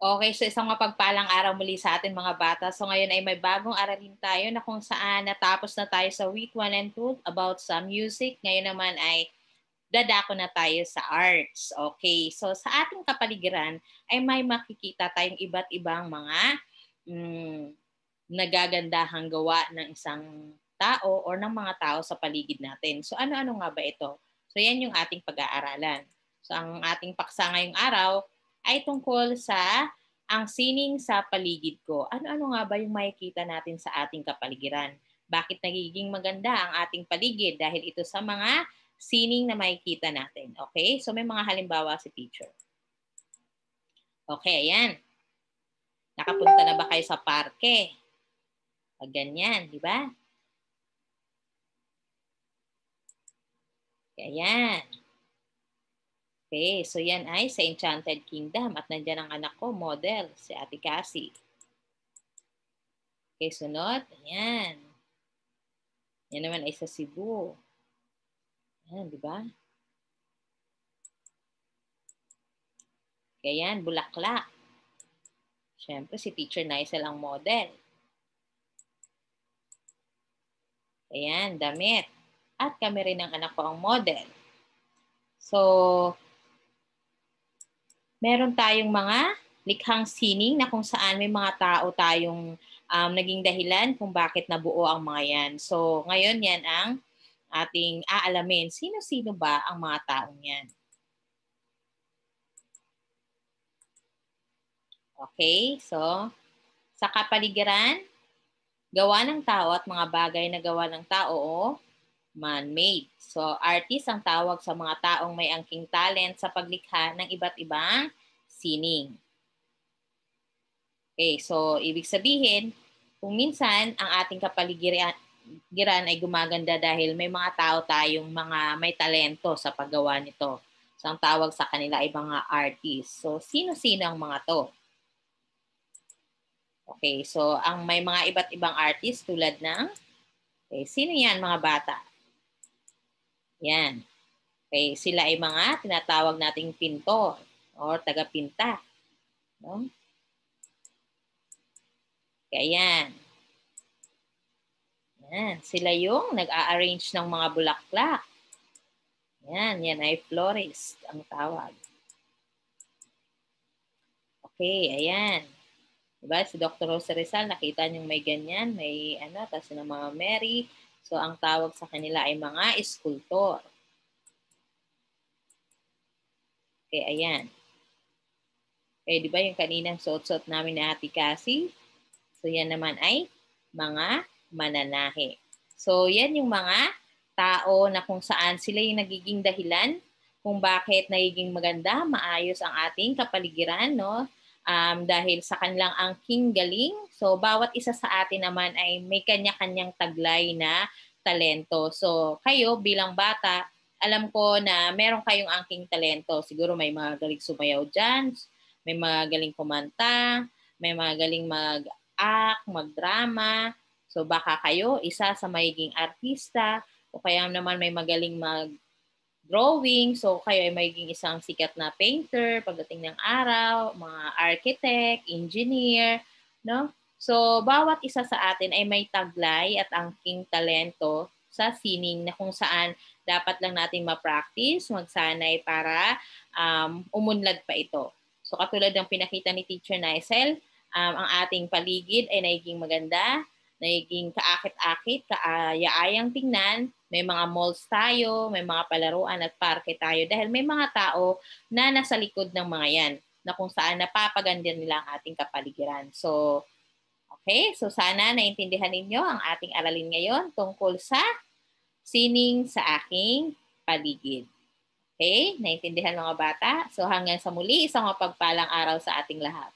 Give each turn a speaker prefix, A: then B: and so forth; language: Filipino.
A: Okay, so isang mapagpalang araw muli sa atin mga bata. So ngayon ay may bagong aralin tayo na kung saan natapos na tayo sa week 1 and 2 about sa music. Ngayon naman ay dadako na tayo sa arts. Okay, so sa ating kapaligiran ay may makikita tayong iba't ibang mga mm, nagagandahang gawa ng isang tao or ng mga tao sa paligid natin. So ano-ano nga ba ito? So yan yung ating pag-aaralan. So ang ating paksa ngayong araw ay tungkol sa ang sining sa paligid ko. Ano-ano nga ba yung makikita natin sa ating kapaligiran? Bakit nagiging maganda ang ating paligid? Dahil ito sa mga sining na makikita natin. Okay? So may mga halimbawa si teacher. Okay, ayan. Nakapunta na ba kayo sa parke? Pag ganyan, di ba? Ayan. Okay, so yan ay sa Enchanted Kingdom at nandyan ang anak ko, model, si Ate Cassie. Okay, sunod. Ayan. Yan naman ay sa Cebu. Ayan, di ba? Kaya yan, Bulaklak. Siyempre, si Teacher Nicel ang model. Ayan, damit. At kami rin ang anak ko ang model. So, meron tayong mga likhang sining na kung saan may mga tao tayong naging dahilan kung bakit nabuo ang mga yan. So, ngayon yan ang ating aalamin. Sino-sino ba ang mga taong yan? Okay, so sa kapaligiran, gawa ng tao at mga bagay na gawa ng tao o man-made. So, artist ang tawag sa mga taong may angking talent sa paglikha ng iba't ibang sining. Okay, so ibig sabihin, kung minsan ang ating kapaligiran ay gumaganda dahil may mga tao tayong mga may talento sa paggawa nito. So, ang tawag sa kanila ay mga artists. So, sino-sino ang mga to? Okay, so ang may mga iba't ibang artist tulad ng, okay, sino yan mga bata? Yan. Okay, sila ay mga tinatawag nating pintor or taga-pinta. No? Kaya yan. Yan. Sila yung nag-a-arrange ng mga bulaklak. Yan, yan ay florist ang tawag. Okay, ayan. Diba? Si Dr. Rosa Rizal, nakita niyong may ganyan, may ano, tapos ng mga Mary. So, ang tawag sa kanila ay mga eskultor. Okay, ayan. Okay, di ba yung kaninang suot-suot namin na Ate Cassie? So, yan naman ay mga mananahe. So, yan yung mga tao na kung saan sila yung nagiging dahilan kung bakit nagiging maganda, maayos ang ating kapaligiran, no? Dahil sa kanilang angking galing. So, bawat isa sa atin naman ay may kanya-kanyang taglay na talento. So, kayo bilang bata, alam ko na meron kayong angking talento. Siguro may mga galing sumayaw dyan, may mga galing kumanta, may mga galing mag-act, mag-drama. So baka kayo isa sa magiging artista o kaya naman may magaling mag-drawing. So kayo ay magiging isang sikat na painter pagdating ng araw, mga architect, engineer, no? So bawat isa sa atin ay may taglay at angking talento sa sining na kung saan dapat lang natin ma-practice, magsanay para umunlad pa ito. So katulad ng pinakita ni Teacher Nicel, ang ating paligid ay nagiging maganda, nagiging kaakit-akit, kaaya-ayang tingnan, may mga malls tayo, may mga palaruan at parke tayo dahil may mga tao na nasa likod ng mga yan na kung saan napapaganda nila ang ating kapaligiran. So, okay, so sana naintindihan ninyo ang ating aralin ngayon tungkol sa sining sa aking paligid. Okay? Naintindihan mga bata? So hanggang sa muli, isang mapagpalang araw sa ating lahat.